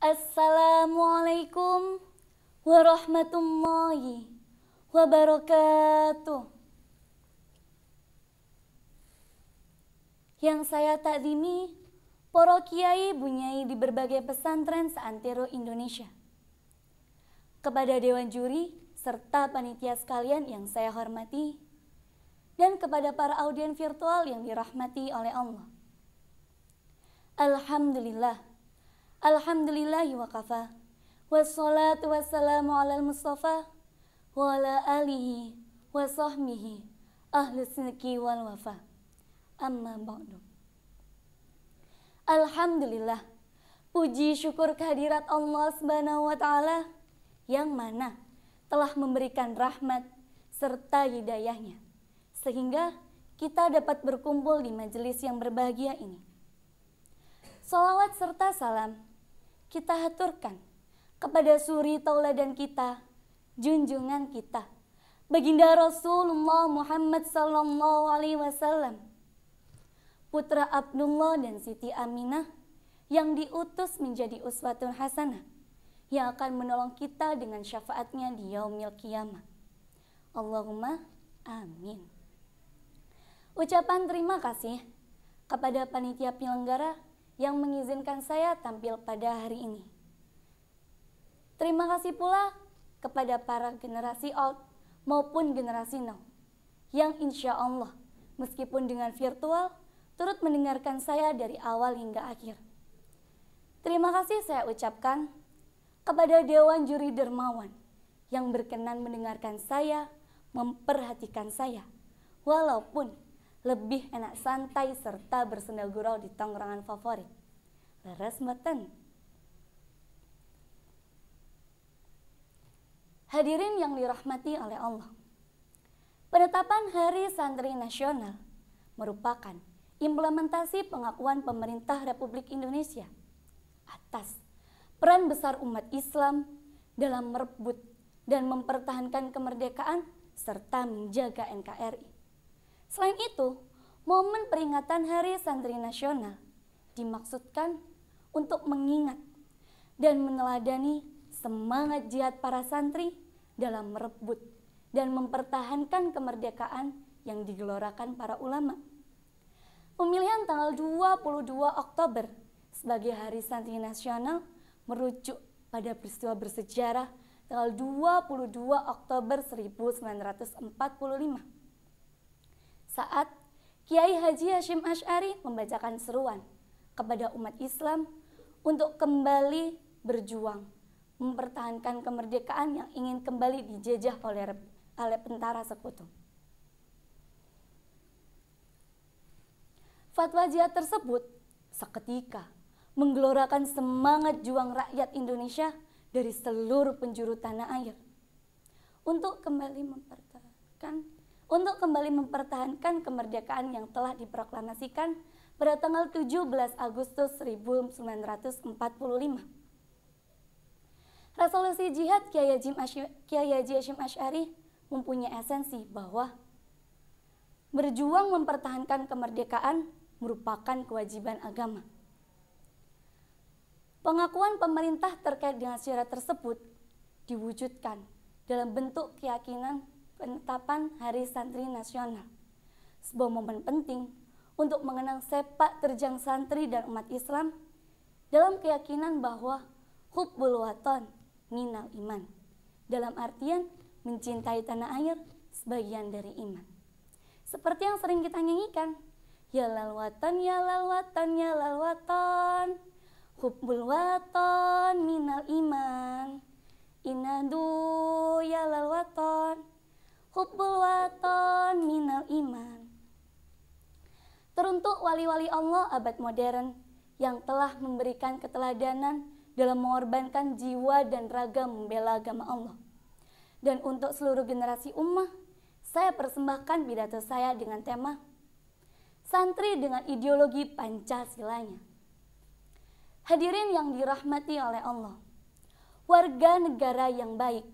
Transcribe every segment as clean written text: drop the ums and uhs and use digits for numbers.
Assalamualaikum warahmatullahi wabarakatuh. Yang saya takzimi, para kiai bunyai di berbagai pesantren seantero Indonesia. Kepada Dewan Juri serta panitia sekalian yang saya hormati, dan kepada para audien virtual yang dirahmati oleh Allah. Alhamdulillah. Alhamdulillahi wa kafa. Wassalatu wassalamu ala al-mustafa wa ala alihi wa sahbihi ahli sidqi wal wafa. Amma ba'du. Alhamdulillah. Puji syukur kehadirat Allah Subhanahu wa taala yang mana telah memberikan rahmat serta hidayahnya sehingga kita dapat berkumpul di majelis yang berbahagia ini. Salawat serta salam kita haturkan kepada suri tauladan kita, junjungan kita, baginda Rasulullah Muhammad sallallahu alaihi wasallam, putra Abdullah dan Siti Aminah yang diutus menjadi uswatun hasanah yang akan menolong kita dengan syafaatnya di yaumil qiyamah. Allahumma amin. Ucapan terima kasih kepada panitia penyelenggara yang mengizinkan saya tampil pada hari ini. Terima kasih pula kepada para generasi old maupun generasi now yang insya Allah meskipun dengan virtual turut mendengarkan saya dari awal hingga akhir. Terima kasih saya ucapkan kepada Dewan Juri Dermawan yang berkenan mendengarkan saya, memperhatikan saya, walaupun lebih enak santai serta bersenda gurau di tongkrongan favorit. Leres mboten? Hadirin yang dirahmati oleh Allah. Penetapan Hari Santri Nasional merupakan implementasi pengakuan pemerintah Republik Indonesia atas peran besar umat Islam dalam merebut dan mempertahankan kemerdekaan serta menjaga NKRI. Selain itu, momen peringatan Hari Santri Nasional dimaksudkan untuk mengingat dan meneladani semangat jihad para santri dalam merebut dan mempertahankan kemerdekaan yang digelorakan para ulama. Pemilihan tanggal 22 Oktober sebagai Hari Santri Nasional merujuk pada peristiwa bersejarah tanggal 22 Oktober 1945. Saat Kiai Haji Hasyim Asy'ari membacakan seruan kepada umat Islam untuk kembali berjuang mempertahankan kemerdekaan yang ingin kembali dijajah oleh tentara sekutu. Fatwa jihad tersebut seketika menggelorakan semangat juang rakyat Indonesia dari seluruh penjuru tanah air untuk kembali mempertahankan kemerdekaan yang telah diproklamasikan pada tanggal 17 Agustus 1945. Resolusi jihad Kiai Haji Hasyim Asy'ari mempunyai esensi bahwa berjuang mempertahankan kemerdekaan merupakan kewajiban agama. Pengakuan pemerintah terkait dengan syarat tersebut diwujudkan dalam bentuk keyakinan penetapan Hari Santri Nasional, sebuah momen penting untuk mengenang sepak terjang santri dan umat Islam dalam keyakinan bahwa hubbul watan minal iman, dalam artian mencintai tanah air sebagian dari iman. Seperti yang sering kita nyanyikan, ya lal watan, ya lal watan, ya lal watan, hubbul watan minal iman, inadu ya lal watan, hubbul watan minal iman. Teruntuk wali-wali Allah abad modern yang telah memberikan keteladanan dalam mengorbankan jiwa dan raga membela agama Allah. Dan untuk seluruh generasi ummah, saya persembahkan pidato saya dengan tema Santri dengan Ideologi Pancasilanya. Hadirin yang dirahmati oleh Allah, warga negara yang baik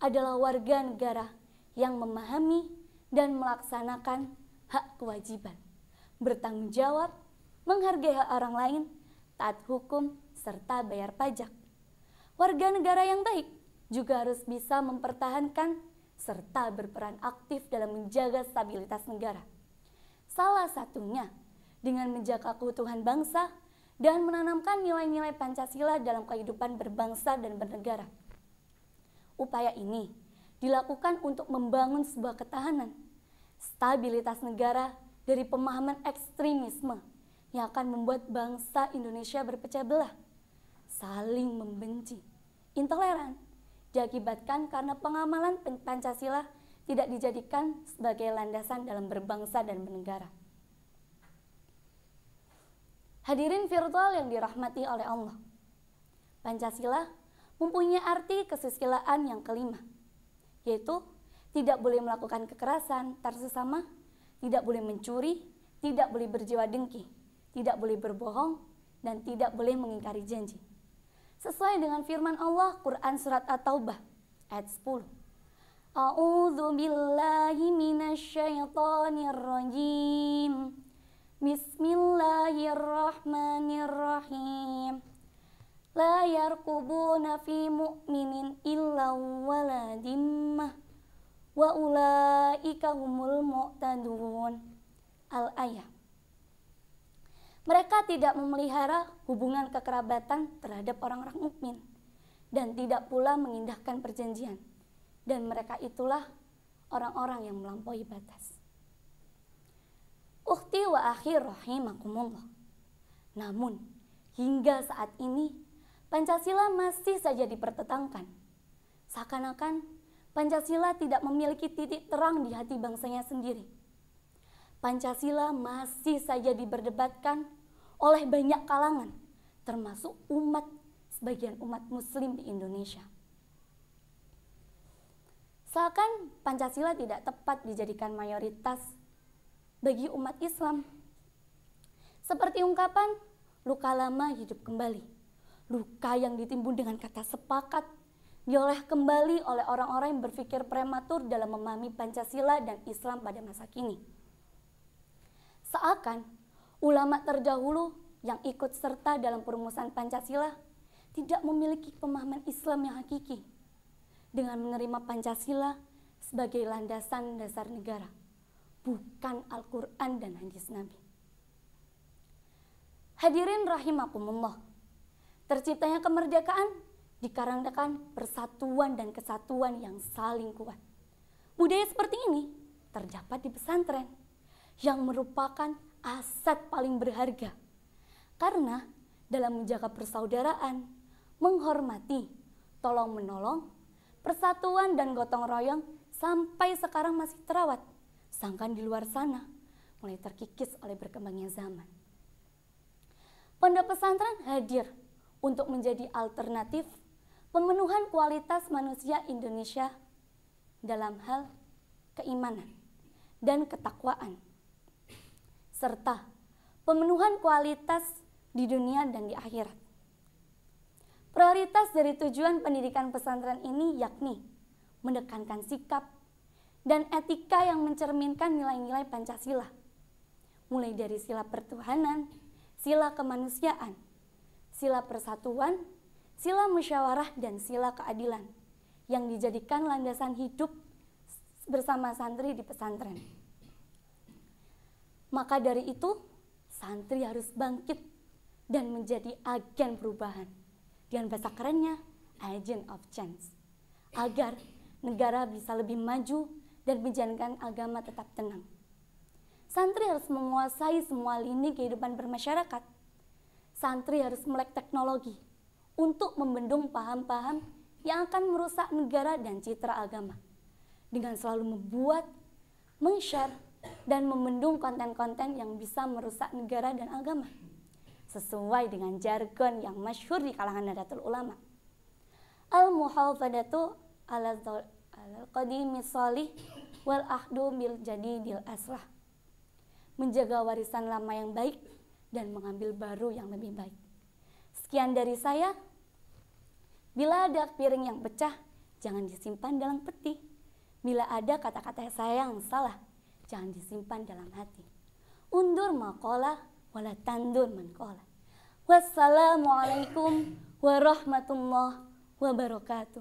adalah warga negara yang memahami dan melaksanakan hak kewajiban, bertanggung jawab, menghargai hak orang lain, taat hukum, serta bayar pajak. Warga negara yang baik juga harus bisa mempertahankan serta berperan aktif dalam menjaga stabilitas negara. Salah satunya dengan menjaga keutuhan bangsa dan menanamkan nilai-nilai Pancasila dalam kehidupan berbangsa dan bernegara. Upaya ini dilakukan untuk membangun sebuah ketahanan, stabilitas negara dari pemahaman ekstremisme yang akan membuat bangsa Indonesia berpecah belah, saling membenci, intoleran, diakibatkan karena pengamalan Pancasila tidak dijadikan sebagai landasan dalam berbangsa dan bernegara. Hadirin virtual yang dirahmati oleh Allah, Pancasila mempunyai arti kesusilaan yang kelima, yaitu tidak boleh melakukan kekerasan tersesama, tidak boleh mencuri, tidak boleh berjiwa dengki, tidak boleh berbohong, dan tidak boleh mengingkari janji. Sesuai dengan firman Allah Quran Surat At-Taubah ayat 10. A'udzu billahi minasyaitonir rajim. Bismillahirrahmanirrahim. La yarqubuna fi mu'minin illa wala dimmah wa ulaika humul mu'tadun. Al-Ayah. Mereka tidak memelihara hubungan kekerabatan terhadap orang-orang mukmin dan tidak pula mengindahkan perjanjian, dan mereka itulah orang-orang yang melampaui batas. Ukhti wa akhi rahimakumullah. Namun hingga saat ini Pancasila masih saja dipertentangkan. Seakan-akan Pancasila tidak memiliki titik terang di hati bangsanya sendiri. Pancasila masih saja diperdebatkan oleh banyak kalangan, termasuk sebagian umat muslim di Indonesia. Seakan Pancasila tidak tepat dijadikan mayoritas bagi umat Islam. Seperti ungkapan, luka lama hidup kembali. Luka yang ditimbun dengan kata sepakat dioleh kembali oleh orang-orang yang berpikir prematur dalam memahami Pancasila dan Islam pada masa kini. Seakan ulama terdahulu yang ikut serta dalam perumusan Pancasila tidak memiliki pemahaman Islam yang hakiki dengan menerima Pancasila sebagai landasan dasar negara, bukan Al-Quran dan hadis Nabi. Hadirin rahimakumullah, terciptanya kemerdekaan dikarenakan persatuan dan kesatuan yang saling kuat. Budaya seperti ini terdapat di pesantren, yang merupakan aset paling berharga. Karena dalam menjaga persaudaraan, menghormati, tolong-menolong, persatuan dan gotong royong sampai sekarang masih terawat. Sedangkan di luar sana mulai terkikis oleh berkembangnya zaman. Pondok pesantren hadir untuk menjadi alternatif pemenuhan kualitas manusia Indonesia dalam hal keimanan dan ketakwaan, serta pemenuhan kualitas di dunia dan di akhirat. Prioritas dari tujuan pendidikan pesantren ini yakni menekankan sikap dan etika yang mencerminkan nilai-nilai Pancasila, mulai dari sila pertuhanan, sila kemanusiaan, sila persatuan, sila musyawarah, dan sila keadilan yang dijadikan landasan hidup bersama santri di pesantren. Maka dari itu, santri harus bangkit dan menjadi agen perubahan. Dengan bahasa kerennya, agent of change. Agar negara bisa lebih maju dan menjalankan agama tetap tenang. Santri harus menguasai semua lini kehidupan bermasyarakat. Santri harus melek teknologi untuk membendung paham-paham yang akan merusak negara dan citra agama. Dengan selalu membuat, meng-share, dan membendung konten-konten yang bisa merusak negara dan agama, sesuai dengan jargon yang masyhur di kalangan Nahdlatul Ulama. Al-muhafadatu ala qadimi sholih wal ahdu bil jadidil aslah. Menjaga warisan lama yang baik dan mengambil baru yang lebih baik. Sekian dari saya. Bila ada piring yang pecah, jangan disimpan dalam peti. Bila ada kata-kata saya yang salah, jangan disimpan dalam hati. Undur maqalah wala tandur manqalah. Wassalamualaikum warahmatullahi wabarakatuh.